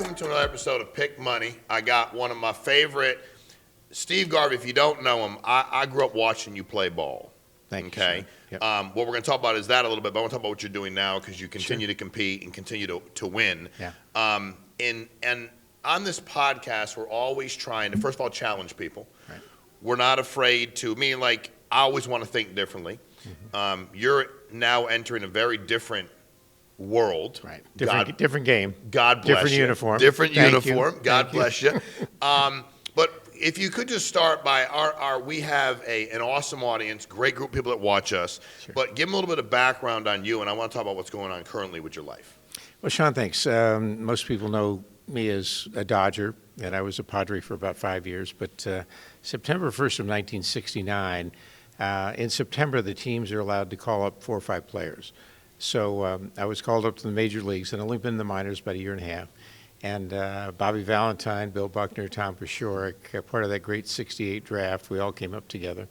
welcome to another episode of Pick Money. I got one of my favorite, Steve Garvey. If you don't know him, I grew up watching you play ball. Thank you. Okay. Yep. What we're going to talk about is that a little bit, but I want to talk about what you're doing now because you continue to compete and continue to win. Yeah. And on this podcast, we're always trying to, first of all, challenge people. Right. We're not afraid to, I always want to think differently. Mm-hmm. You're now entering a very different world. Right. Different game. God bless different you. Uniform. Different Thank uniform. You. God bless you. But if you could just start by we have an awesome audience, great group of people that watch us. Sure. But give them a little bit of background on you, and I want to talk about what's going on currently with your life. Well, Sean, thanks. Most people know me as a Dodger, and I was a Padre for about 5 years. But September 1st of 1969, in September, the teams are allowed to call up 4 or 5 players. So I was called up to the major leagues, and only been in the minors about a year and a half. And Bobby Valentine, Bill Buckner, Tom Paciorek, part of that great '68 draft, we all came up together.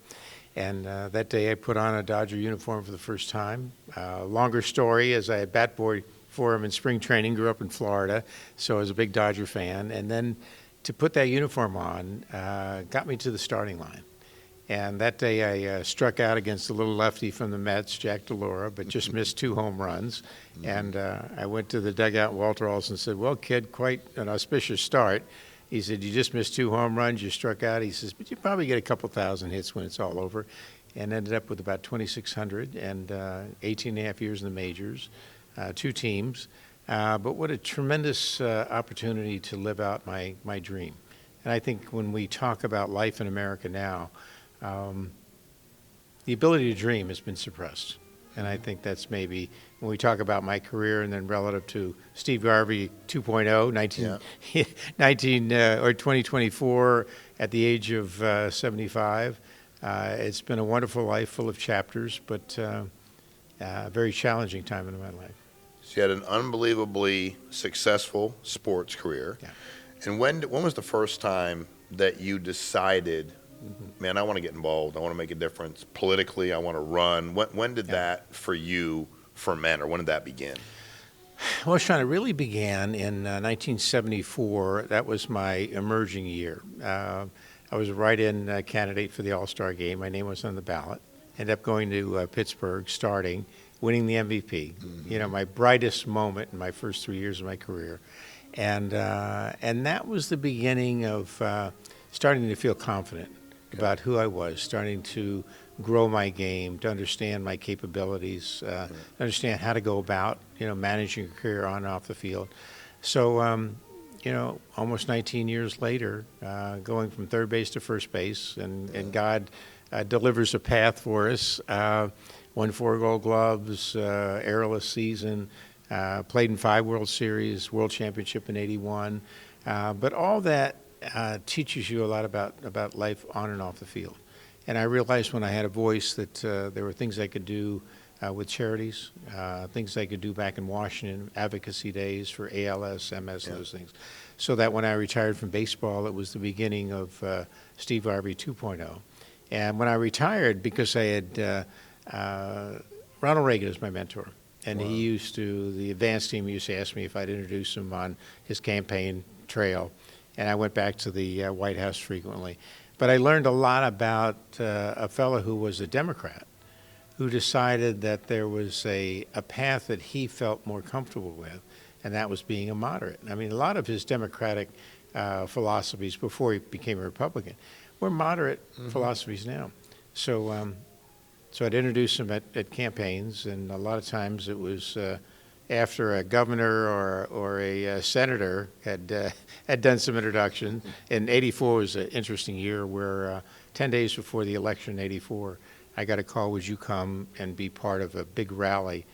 And that day I put on a Dodger uniform for the first time. Longer story, as I had bat boy for him in spring training, grew up in Florida, so I was a big Dodger fan. And then to put that uniform on got me to the starting line. And that day I struck out against a little lefty from the Mets, Jack DeLora, but just missed 2 home runs. And I went to the dugout, Walter Olson said, "Well, kid, quite an auspicious start." He said, "You just missed 2 home runs, you struck out." He says, "But you probably get a couple thousand hits when it's all over." And ended up with about 2,600 and 18 and a half years in the majors, 2 teams. But what a tremendous opportunity to live out my dream. And I think when we talk about life in America now, the ability to dream has been suppressed. And I think that's maybe when we talk about my career and then relative to Steve Garvey 2.0, 2024 at the age of 75. It's been a wonderful life full of chapters, but a very challenging time in my life. So you had an unbelievably successful sports career. Yeah. And when was the first time that you decided, man, I want to get involved, I want to make a difference politically, I want to run? When did that for you ferment, or when did that begin? Well, Sean, it really began in 1974. That was my emerging year. I was a write-in candidate for the All-Star game. My name was on the ballot. Ended up going to Pittsburgh, starting, winning the MVP. Mm-hmm. You know, my brightest moment in my first 3 years of my career. And that was the beginning of starting to feel confident about who I was, starting to grow my game, to understand my capabilities, understand how to go about, managing a career on and off the field. So, almost 19 years later, going from third base to first base, and God delivers a path for us. Won 4 Gold Gloves, errorless season, played in 5 World Series, World Championship in '81. But all that teaches you a lot about life on and off the field. And I realized when I had a voice that there were things I could do with charities, things I could do back in Washington, advocacy days for ALS, MS, those things. So that when I retired from baseball, it was the beginning of Steve Garvey 2.0. And when I retired, because I had Ronald Reagan as my mentor, and he the advance team used to ask me if I'd introduce him on his campaign trail. And I went back to the White House frequently. But I learned a lot about a fellow who was a Democrat who decided that there was a path that he felt more comfortable with, and that was being a moderate. I mean, a lot of his Democratic philosophies before he became a Republican were moderate philosophies now. So I'd introduce him at campaigns, and a lot of times it was after a governor or a senator had done some introduction. And '84 was an interesting year where 10 days before the election in '84, I got a call, "Would you come and be part of a big rally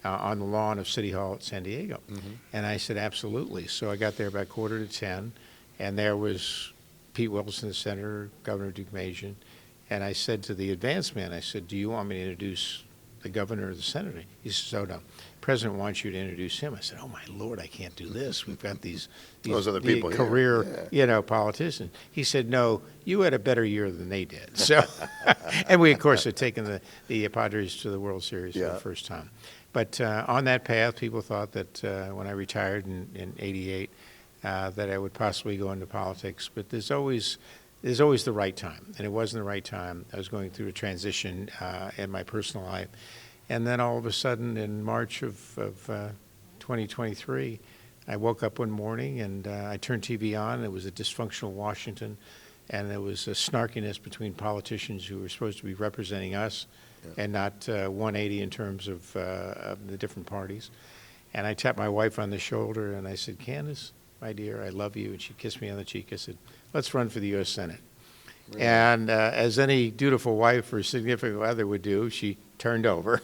on the lawn of City Hall at San Diego?" Mm-hmm. And I said, "Absolutely." So I got there about 9:45, and there was Pete Wilson, the senator, Governor Duke Majan. And I said to the advance man, I said, "Do you want me to introduce the governor or the senator?" He says, "Oh, no. The president wants you to introduce him." I said, "Oh, my Lord, I can't do this. We've got these those other people career, politicians." He said, "No, you had a better year than they did." So, and we, of course, had taken the Padres to the World Series for the first time. But on that path, people thought that when I retired in '88, that I would possibly go into politics, but there's always the right time, and it wasn't the right time. I was going through a transition in my personal life, and then all of a sudden in March of 2023, I woke up one morning and I turned TV on. It was a dysfunctional Washington, and there was a snarkiness between politicians who were supposed to be representing us and not 180 in terms of the different parties. And I tapped my wife on the shoulder and I said, "Candace, my dear, I love you." And she kissed me on the cheek. I said, "Let's run for the U.S. Senate." Really? And as any dutiful wife or significant other would do, she turned over.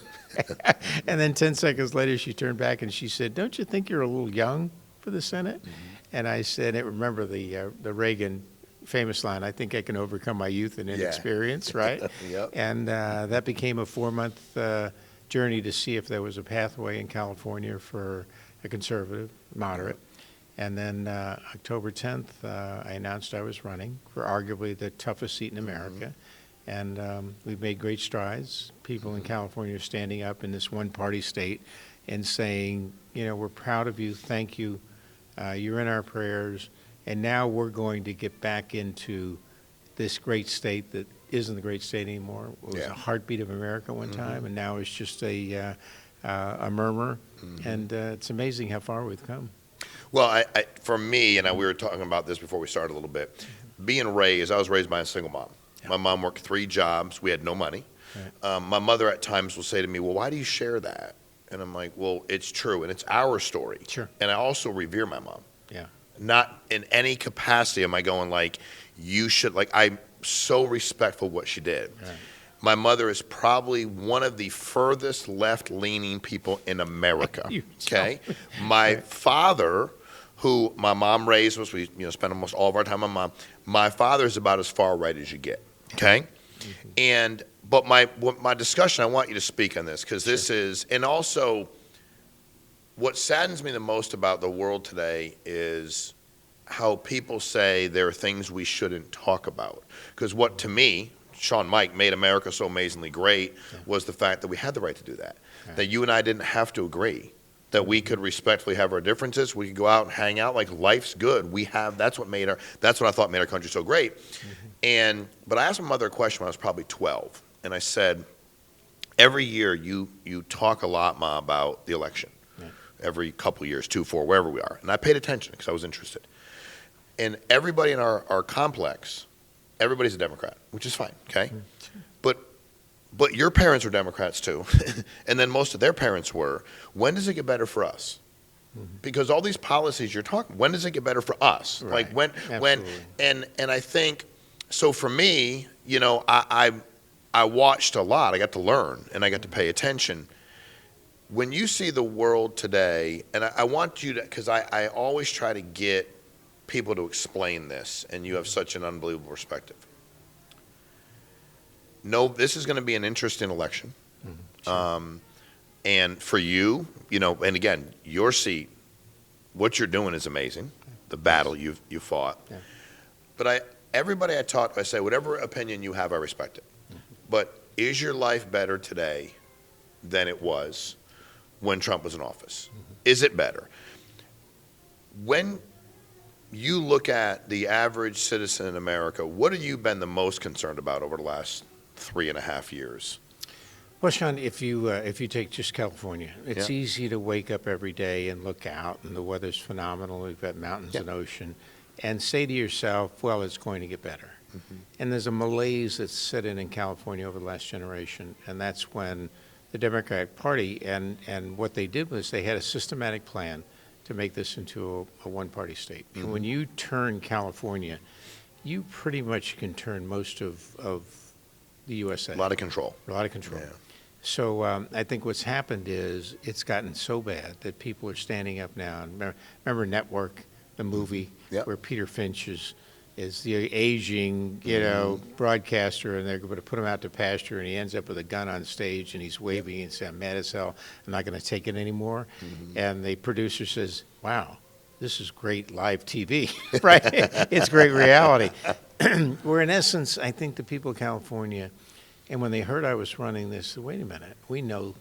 And then 10 seconds later, she turned back and she said, "Don't you think you're a little young for the Senate?" And I said, I remember the Reagan famous line, "I think I can overcome my youth and inexperience," right? Yep. And that became a 4-month journey to see if there was a pathway in California for a conservative, moderate. And then October 10th, I announced I was running for arguably the toughest seat in America. And we've made great strides. People in California are standing up in this one-party state and saying, we're proud of you, thank you, you're in our prayers, and now we're going to get back into this great state that isn't the great state anymore. It was a heartbeat of America one time, and now it's just a murmur. And it's amazing how far we've come. Well, for me, and we were talking about this before we started a little bit, I was raised by a single mom. Yeah. My mom worked 3 jobs. We had no money. Right. My mother at times will say to me, "Well, why do you share that?" And I'm like, "Well, it's true, and it's our story." Sure. And I also revere my mom. Yeah. Not in any capacity am I going like, you should, like, I'm so respectful of what she did. Right. My mother is probably one of the furthest left-leaning people in America. Okay. My father, who my mom raised us, we spent almost all of our time with my mom. My father is about as far right as you get. Okay. But my discussion, I want you to speak on this because this is, and also what saddens me the most about the world today is how people say there are things we shouldn't talk about. Because what, to me, Sean Mike made America so amazingly great was the fact that we had the right to do that. Right. That you and I didn't have to agree. That we could respectfully have our differences. We could go out and hang out. Like, life's good. That's what I thought made our country so great. But I asked my mother a question when I was probably 12. And I said, every year you talk a lot, Ma, about the election. Yeah. Every couple of years, 2, 4, wherever we are. And I paid attention because I was interested. And everybody in our complex, everybody's a Democrat, which is fine, okay? But your parents were Democrats too, and then most of their parents were. When does it get better for us? Because all these policies you're talking, when does it get better for us? Right. Like when, and I think, so for me, I watched a lot. I got to learn and I got to pay attention. When you see the world today, and I want you to, because I always try to get people to explain this, and you have such an unbelievable perspective. No, this is going to be an interesting election. Sure. And for you, and again, your seat, what you're doing is amazing. The battle you fought. Yeah. But everybody I talk to, I say, whatever opinion you have, I respect it. But is your life better today than it was when Trump was in office? Is it better? When you look at the average citizen in America, what have you been the most concerned about over the last 3.5 years? Well, Sean, if you take just California, it's easy to wake up every day and look out, and the weather's phenomenal. We've got mountains and ocean, and say to yourself, well, it's going to get better. And there's a malaise that's set in California over the last generation, and that's when the Democratic Party, and what they did was they had a systematic plan to make this into a one-party state. And when you turn California, you pretty much can turn most of the USA. A lot of control. A lot of control. Yeah. So I think what's happened is it's gotten so bad that people are standing up now. And remember Network, the movie, where Peter Finch is the aging, broadcaster, and they're going to put him out to pasture, and he ends up with a gun on stage, and he's waving and saying, "I'm mad as hell. I'm not going to take it anymore." And the producer says, "Wow, this is great live TV," right? It's great reality. Where in essence, I think the people of California, and when they heard I was running this, said, wait a minute, we know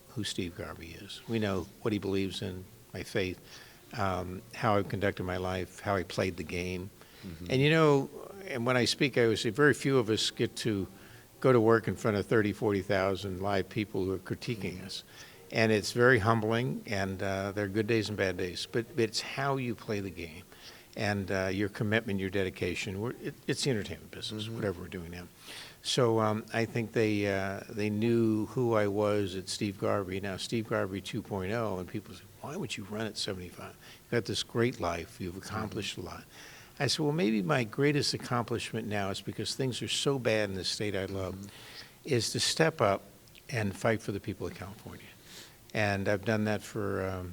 who Steve Garvey is. We know what he believes in, my faith. how I conducted my life, how I played the game. And and when I speak, I always say very few of us get to go to work in front of 30, 40,000 live people who are critiquing us. And it's very humbling, and there are good days and bad days. But it's how you play the game and your commitment, your dedication. It's the entertainment business, whatever we're doing now. So I think they knew who I was at Steve Garvey. Now, Steve Garvey 2.0, and people say, why would you run at 75? You've got this great life. You've accomplished a lot. I said, well, maybe my greatest accomplishment now is because things are so bad in the state I love, is to step up and fight for the people of California. And I've done that for,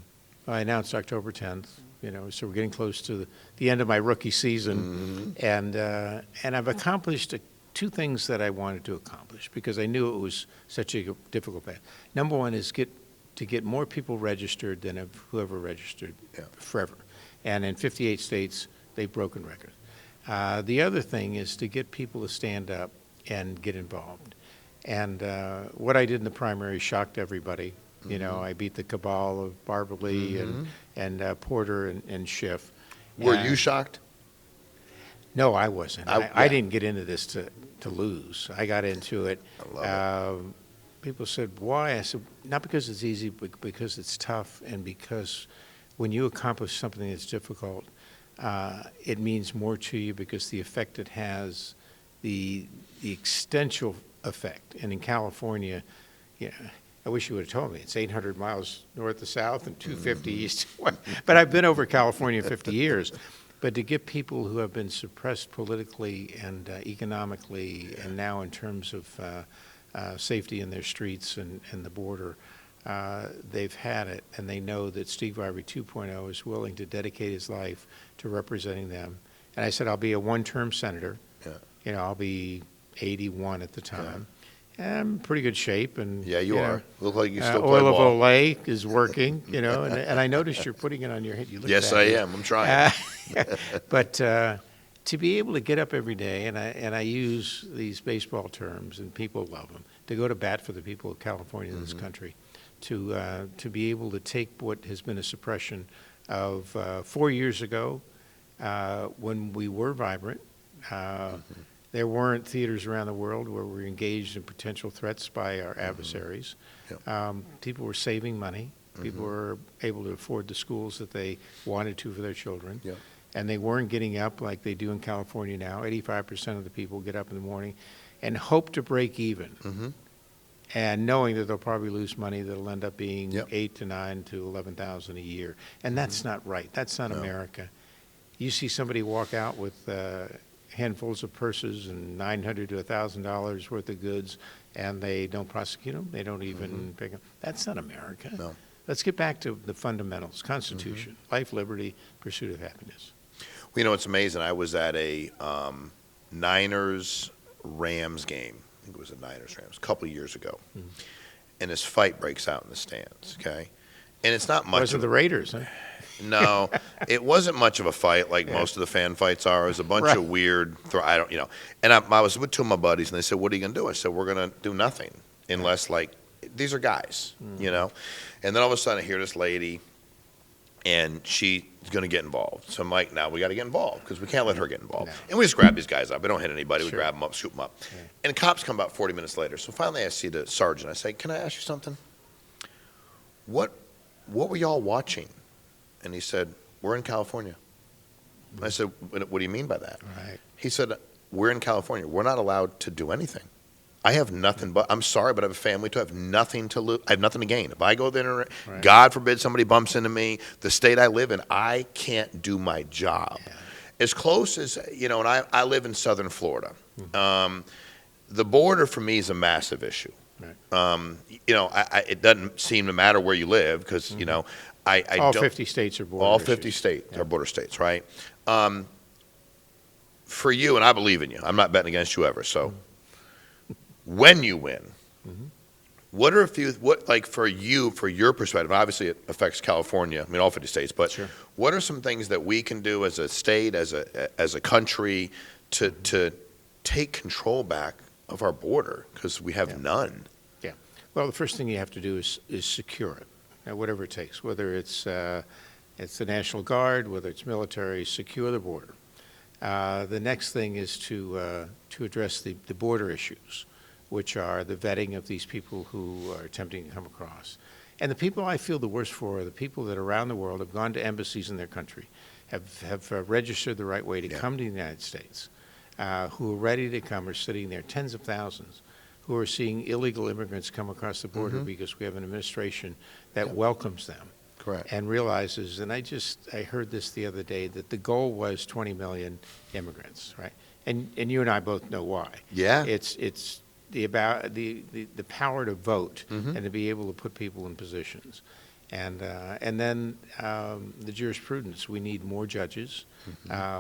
I announced October 10th, so we're getting close to the end of my rookie season. And I've accomplished two things that I wanted to accomplish because I knew it was such a difficult path. Number one is to get more people registered than whoever registered forever. And in 58 states, they've broken records. The other thing is to get people to stand up and get involved. And what I did in the primary shocked everybody. I beat the cabal of Barbara Lee and Porter and Schiff. Were you shocked? No, I wasn't. I didn't get into this to lose. I got into it. I love it. People said, why? I said, not because it's easy, but because it's tough, and because when you accomplish something that's difficult, it means more to you because the effect it has, the extensional effect. And in California, I wish you would have told me. It's 800 miles north to south and 250 east. But I've been over California 50 years. But to get people who have been suppressed politically and economically, and now in terms of safety in their streets and the border, they've had it, and they know that Steve Garvey 2.0 is willing to dedicate his life to representing them. And I said, I'll be a one-term senator. I'll be 81 at the time. I'm in pretty good shape. And you are. Look like you still play oil ball. of Olay is working, and I noticed you're putting it on your head. You look Yes, I am. I'm trying. But to be able to get up every day, and I use these baseball terms, and people love them, to go to bat for the people of California in this country, to be able to take what has been a suppression of 4 years ago when we were vibrant. There weren't theaters around the world where we were engaged in potential threats by our adversaries. People were saving money. People were able to afford the schools that they wanted to for their children. And they weren't getting up like they do in California now. 85% of the people get up in the morning and hope to break even. And knowing that they'll probably lose money that'll end up being $8,000 to $9,000 to $11,000 a year. And that's not right. That's not America. You see somebody walk out with handfuls of purses and $900 to $1,000 worth of goods, and they don't prosecute them. They don't even pick them. That's not America. No. Let's get back to the fundamentals: Constitution, life, liberty, pursuit of happiness. Well, it's amazing. I was at a Niners-Rams game. I think it was a Niners-Rams a couple of years ago. And this fight breaks out in the stands, okay? And it's not much. Wasn't the Raiders, huh? No, it wasn't much of a fight like most of the fan fights are. It was a bunch of weird, And I was with two of my buddies, and they said, what are you going to do? I said, we're going to do nothing unless, these are guys, And then all of a sudden I hear this lady, and she's going to get involved. So I'm like, now we got to get involved because we can't let her get involved. No. And we just grab these guys up. We don't hit anybody. We grab them up, scoop them up. And the cops come about 40 minutes later. So finally I see the sergeant. I say, can I ask you something? What were y'all watching? And he said, we're in California. I said, what do you mean by that? He said, we're in California. We're not allowed to do anything. I have nothing but, I'm sorry, but I have a family too. I have nothing to lose. I have nothing to gain. If I go there, God forbid somebody bumps into me, the state I live in, I can't do my job. As close as, and I live in southern Florida. The border for me is a massive issue. It doesn't seem to matter where you live because, all 50 states are border All 50 states are border states, right? For you, and I believe in you, I'm not betting against you ever, so when you win, what are a few, for you, for your perspective, obviously it affects California, all 50 states, but what are some things that we can do as a state, as a country, to take control back of our border? Because we have none. Well, the first thing you have to do is secure it. Whatever it takes, whether it's It's the National Guard, whether it's military, secure the border. The next thing is to address the border issues, which are the vetting of these people who are attempting to come across. And the people I feel the worst for are the people that around the world have gone to embassies in their country, have registered the right way to come to the United States, who are ready to come, are sitting there, tens of thousands, who are seeing illegal immigrants come across the border because we have an administration that welcomes them. Correct. And realizes, and I heard this the other day, that the goal was 20 million immigrants, right? And you and I both know why. Yeah. It's the power to vote and to be able to put people in positions. And then the jurisprudence. We need more judges.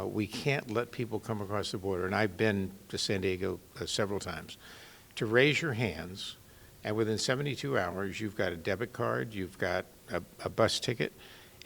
We can't let people come across the border. And I've been to San Diego several times. To raise your hands, and within 72 hours, you've got a debit card, you've got a bus ticket,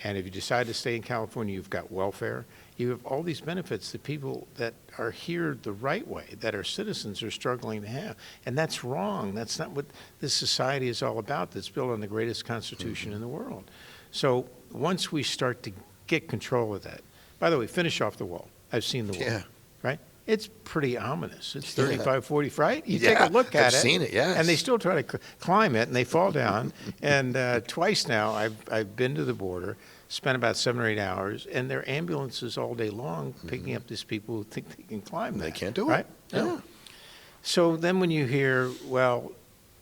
and if you decide to stay in California, you've got welfare. You have all these benefits that people that are here the right way, that are citizens, are struggling to have. And that's wrong. That's not what this society is all about, that's built on the greatest constitution in the world. So once we start to get control of that, by the way, finish off the wall. I've seen the wall, right? It's pretty ominous. It's 35, 40, right? You take a look at it. I've seen it, yes. And they still try to climb it, and they fall down. And twice now, I've been to the border, spent about 7 or 8 hours, and there are ambulances all day long picking up these people who think they can climb that. They can't do right? it. No. So then when you hear, well,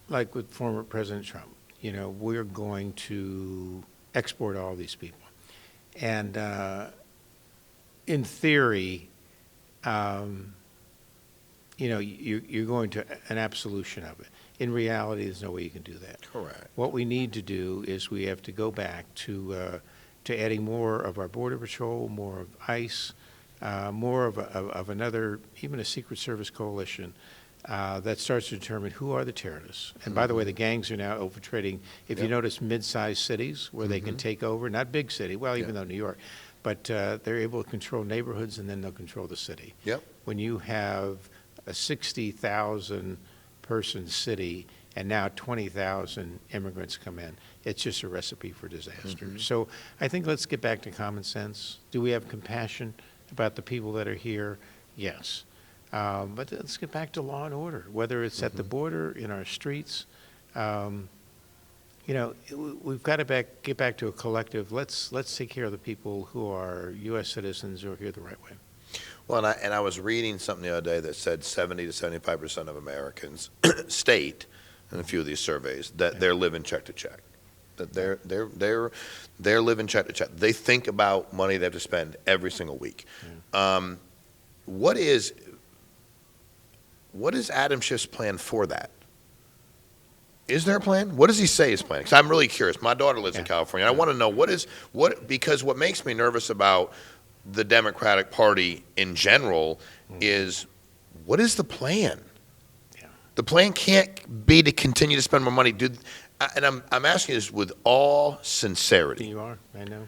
like with former President Trump, we're going to export all these people. And in theory, you're going to an absolution of it. In reality, there's no way you can do that. Correct. What we need to do is we have to go back to adding more of our Border Patrol, more of ICE, more of another, even a Secret Service coalition that starts to determine who are the terrorists. And by the way, the gangs are now infiltrating, if you notice, mid-sized cities where they can take over, not big city, well, even though New York, but they're able to control neighborhoods, and then they'll control the city. Yep. When you have a 60,000 person city and now 20,000 immigrants come in, it's just a recipe for disaster. So I think let's get back to common sense. Do we have compassion about the people that are here? Yes. But let's get back to law and order, whether it's at the border, in our streets. We've got to get back to a collective. Let's take care of the people who are U.S. citizens who are here the right way. Well, and I was reading something the other day that said 70 to 75% of Americans state in a few of these surveys that they're living check to check. That they're living check to check. They think about money they have to spend every single week. What is Adam Schiff's plan for that? Is there a plan? What does he say his plan? Because I'm really curious. My daughter lives in California. And I want to know because what makes me nervous about the Democratic Party in general is, what is the plan? Yeah. The plan can't be to continue to spend more money. And I'm asking this with all sincerity. You are, I know.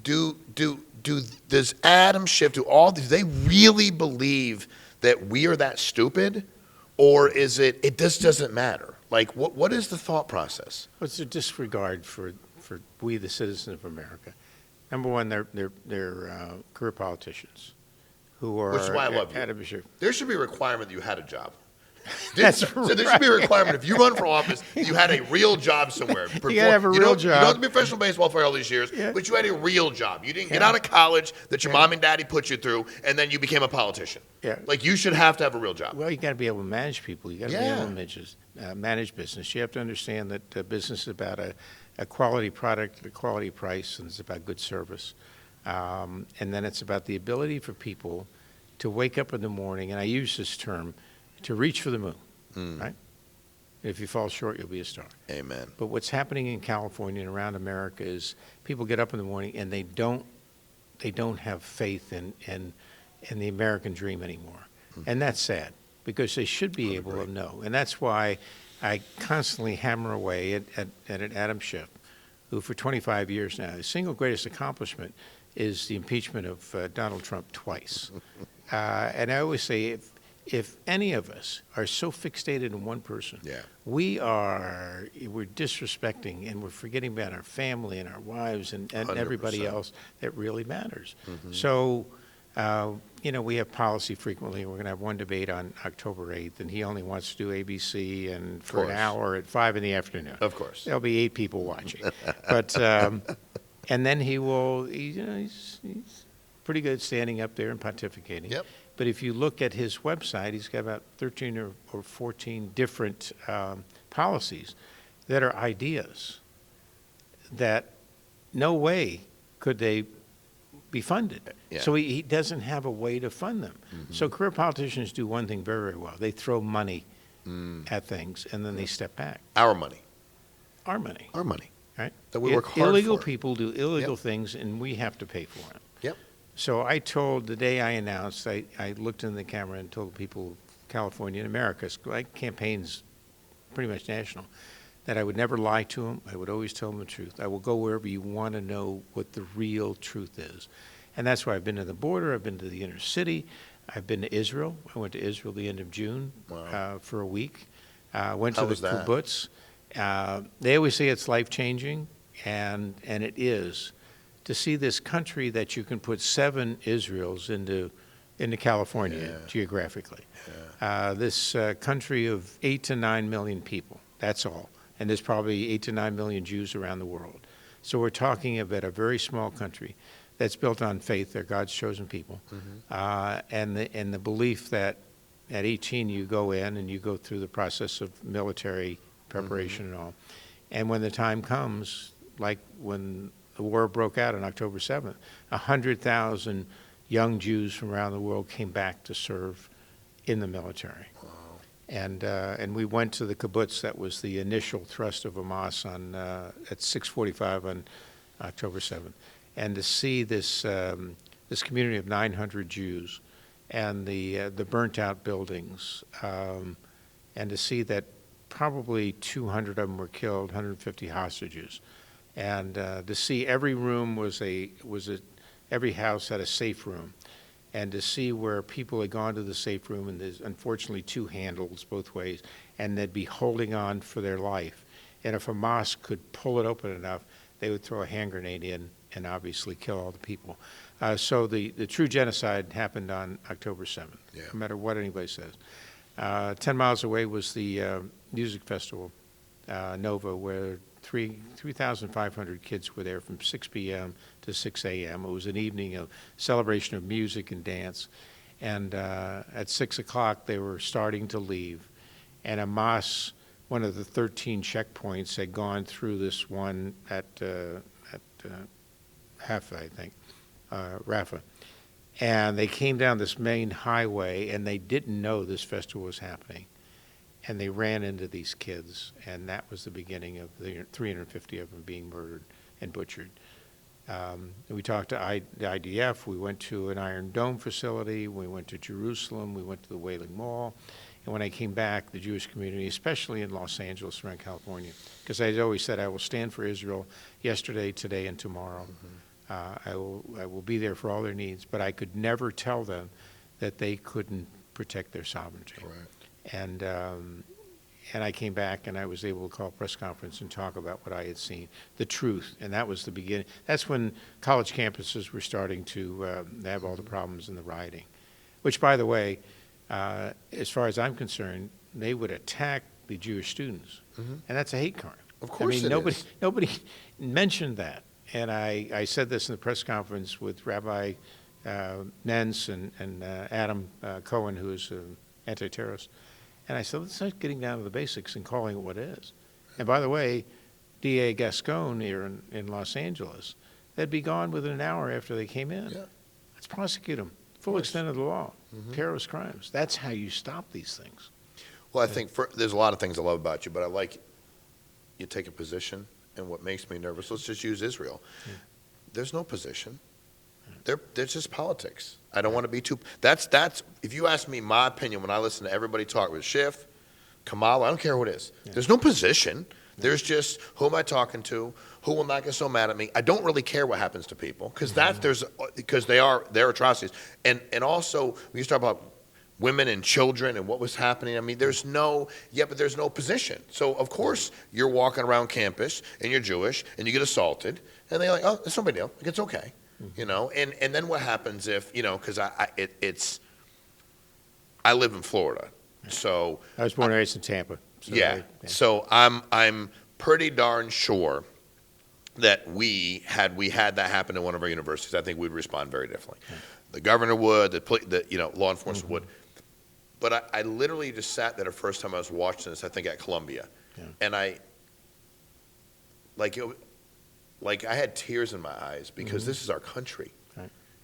Does Adam Schiff, do they really believe that we are that stupid? Or is it just doesn't matter? Like, what is the thought process? Well, it's a disregard for we, the citizens of America. Number one, they're career politicians who are. Which is why I love you. There should be a requirement that you had a job. That's so there should be a requirement if you run for office, you had a real job somewhere. You gotta have a real job. You don't have to be professional baseball for all these years, but you had a real job. You didn't get out of college that your mom and daddy put you through, and then you became a politician. Yeah. Like, you should have to have a real job. Well, you got to be able to manage people. You got to be able to manage business. You have to understand that business is about a quality product at a quality price, and it's about good service. And then it's about the ability for people to wake up in the morning, and I use this term, to reach for the moon, right? If you fall short, you'll be a star. Amen. But what's happening in California and around America is people get up in the morning and they don't have faith in the American dream anymore. And that's sad, because they should be able to know. And that's why I constantly hammer away at Adam Schiff, who for 25 years now, his single greatest accomplishment is the impeachment of Donald Trump twice. And I always say, if any of us are so fixated in one person, Yeah. we're disrespecting and we're forgetting about our family and our wives and everybody 100%. else that really matters. So, we have policy frequently. We're going to have one debate on October 8th, and he only wants to do ABC and for an course. hour at 5 in the afternoon. Of course. There'll be 8 people watching. But, and then he's pretty good standing up there and pontificating. Yep. But if you look at his website, he's got about 13 or 14 different policies that are ideas that no way could they be funded. Yeah. So he doesn't have a way to fund them. So career politicians do one thing very, very well. They throw money at things, and then they step back. Our money. Our money, Our money. right? That we work hard Illegal for. people do illegal Yep. things, and we have to pay for it. Yep. So I told, the day I announced, I looked in the camera and told people of California and America, my campaign's pretty much national, that I would never lie to them. I would always tell them the truth. I will go wherever you want to know what the real truth is. And that's why I've been to the border. I've been to the inner city. I've been to Israel. I went to Israel the end of June for a week. Went How to the was that? kibbutz. They always say it's life-changing, and it is. To see this country that you can put 7 Israels into California geographically. This country of 8 to 9 million people, that's all. And there's probably 8 to 9 million Jews around the world. So we're talking about a very small country that's built on faith. They're God's chosen people. And the belief that at 18 you go in and you go through the process of military preparation and all. And when the time comes, like when the war broke out on October 7th, 100,000 young Jews from around the world came back to serve in the military. Wow. And we went to the kibbutz. That was the initial thrust of Hamas at 6:45 on October 7th. And to see this community of 900 Jews and the burnt-out buildings, and to see that probably 200 of them were killed, 150 hostages, and to see every room every house had a safe room, and to see where people had gone to the safe room, and there's unfortunately 2 handles both ways, and they'd be holding on for their life. And if Hamas could pull it open enough, they would throw a hand grenade in and obviously kill all the people. So the true genocide happened on October 7th, no matter what anybody says. 10 miles away was the music festival, Nova, where 3,500 kids were there from 6 p.m. to 6 a.m. It was an evening of celebration of music and dance. And at 6 o'clock, they were starting to leave. And Hamas, one of the 13 checkpoints, had gone through this one at Haifa, I think, Rafah. And they came down this main highway, and they didn't know this festival was happening. And they ran into these kids, and that was the beginning of the 350 of them being murdered and butchered. We talked to the IDF. We went to an Iron Dome facility. We went to Jerusalem. We went to the Wailing Mall. And when I came back, the Jewish community, especially in Los Angeles, around California, because I always said I will stand for Israel yesterday, today, and tomorrow. I will be there for all their needs, but I could never tell them that they couldn't protect their sovereignty. Right. And I came back and I was able to call a press conference and talk about what I had seen, the truth, and that was the beginning. That's when college campuses were starting to have all the problems and the rioting, which, by the way, as far as I'm concerned, they would attack the Jewish students, and that's a hate crime. Of course, nobody mentioned that. And I said this in the press conference with Rabbi Nentz and Adam Cohen, who is an anti-terrorist. And I said, let's start getting down to the basics and calling it what it is. And by the way, D.A. Gascon here in Los Angeles, they'd be gone within an hour after they came in. Yeah. Let's prosecute them. Full extent of the law. Terrorist crimes. That's how you stop these things. Well, I think there's a lot of things I love about you, but I like you take a position. And what makes me nervous, let's just use Israel. There's no position. There's just politics. I don't want to be too, that's, if you ask me my opinion when I listen to everybody talk with Schiff, Kamala, I don't care who it is. There's no position. There's just, who am I talking to? Who will not get so mad at me? I don't really care what happens to people because they're atrocities. And also, when you start about women and children and what was happening. I mean, there's no position. So of course you're walking around campus and you're Jewish and you get assaulted and they're like, oh, it's no big deal. Like, it's okay. You know, and then what happens if, you know, because I live in Florida, so I was born and raised in Tampa. So yeah. So I'm pretty darn sure that we had that happen in one of our universities, I think we'd respond very differently. Yeah. The governor would, the you know, law enforcement would. But I literally just sat there the first time I was watching this, I think at Columbia, and I had tears in my eyes because this is our country,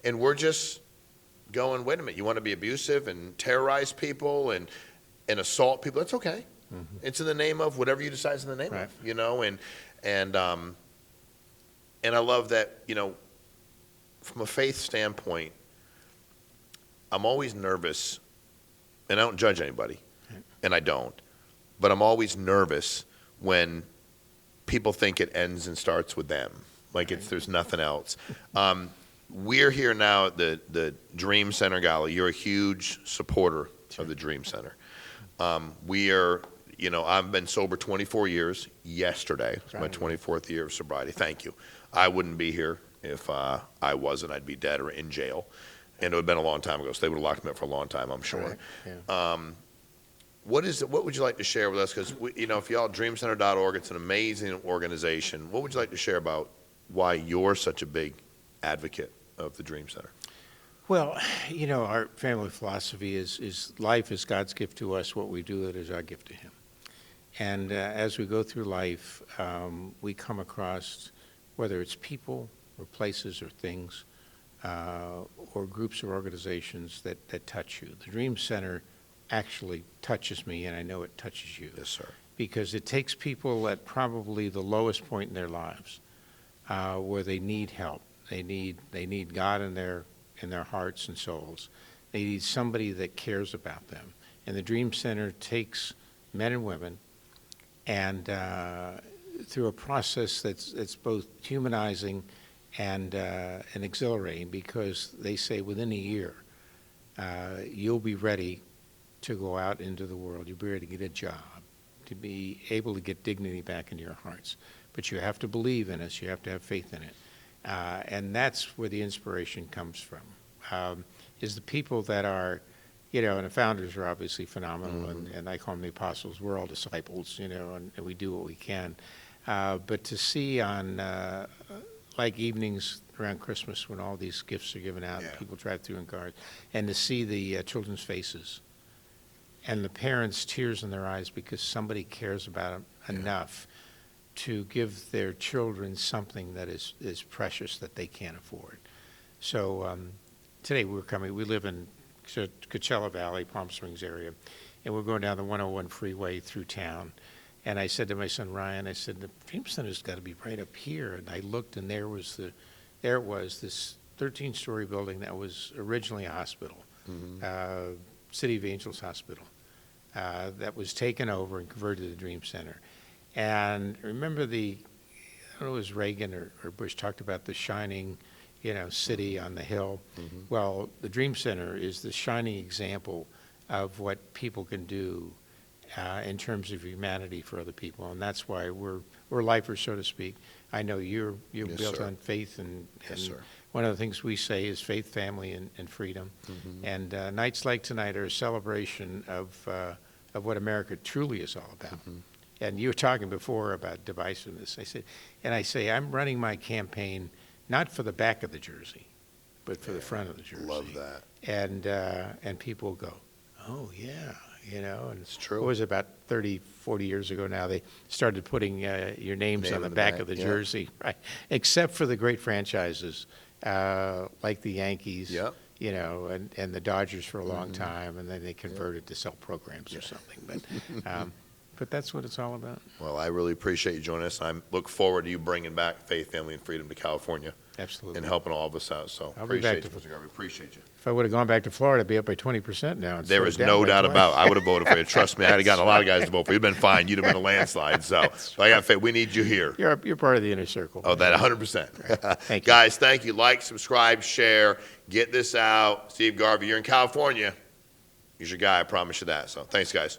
and we're just going, wait a minute, you want to be abusive and terrorize people and assault people? That's okay. It's in the name of whatever you decide is in the name of, you know, and I love that, you know, from a faith standpoint, I'm always nervous, and I don't judge anybody, and I don't, but I'm always nervous when people think it ends and starts with them, like there's nothing else. We're here now at the Dream Center Gala. You're a huge supporter of the Dream Center. We are, you know, I've been sober 24 years. Yesterday was my 24th year of sobriety. Thank you. I wouldn't be here if I wasn't. I'd be dead or in jail. And it would have been a long time ago, so they would have locked me up for a long time, I'm sure. What would you like to share with us? Because, you know, if y'all, dreamcenter.org, it's an amazing organization. What would you like to share about why you're such a big advocate of the Dream Center? Well, you know, our family philosophy is life is God's gift to us. What we do, it is our gift to Him. And as we go through life, we come across, whether it's people or places or things, or groups or organizations that touch you. The Dream Center actually touches me, and I know it touches you. Yes, sir. Because it takes people at probably the lowest point in their lives, where they need help. They need God in their hearts and souls. They need somebody that cares about them. And the Dream Center takes men and women, and through a process that's both humanizing and exhilarating, because they say within a year you'll be ready to go out into the world. You'll be ready to get a job, to be able to get dignity back into your hearts. But you have to believe in us. You have to have faith in it. And that's where the inspiration comes from, is the people that are, you know, and the founders are obviously phenomenal, and I call them the apostles. We're all disciples, you know, and we do what we can. But to see on, like evenings around Christmas when all these gifts are given out, and people drive through in cars, and to see the children's faces and the parents' tears in their eyes because somebody cares about them enough to give their children something that is precious that they can't afford. So today we live in Coachella Valley, Palm Springs area, and we're going down the 101 freeway through town. And I said to my son Ryan, I said, the Dream Center's got to be right up here. And I looked, and there it was, this 13-story building that was originally a hospital, City of Angels Hospital, that was taken over and converted to the Dream Center. And remember I don't know, it was Reagan or Bush talked about the shining, you know, city on the hill. Well, the Dream Center is the shining example of what people can do in terms of humanity for other people, and that's why we're lifers, so to speak. I know you're built on faith, and one of the things we say is faith, family, and freedom. And nights like tonight are a celebration of what America truly is all about. And you were talking before about divisiveness. I say I'm running my campaign not for the back of the jersey, but for the front of the jersey. Love that. And people go, oh yeah, you know. And it's true. It was about 30, 40 years ago now. They started putting your names on the back of the jersey, right? Except for the great franchises like the Yankees, you know, and the Dodgers for a long time, and then they converted to sell programs or something. But that's what it's all about. Well, I really appreciate you joining us. I look forward to you bringing back faith, family, and freedom to California. Absolutely. And helping all of us out. So I'll appreciate you, Mr. Garvey. Appreciate you. If I would have gone back to Florida, I'd be up by 20% now. There is no doubt about it. I would have voted for you. Trust me, I had gotten a lot of guys to vote for you. You'd been fine. You'd have been a landslide. So I got faith. We need you here. You're part of the inner circle. Oh, that 100%. Right. Thank you. Guys, thank you. Like, subscribe, share. Get this out. Steve Garvey, you're in California. He's your guy, I promise you that. So thanks, guys.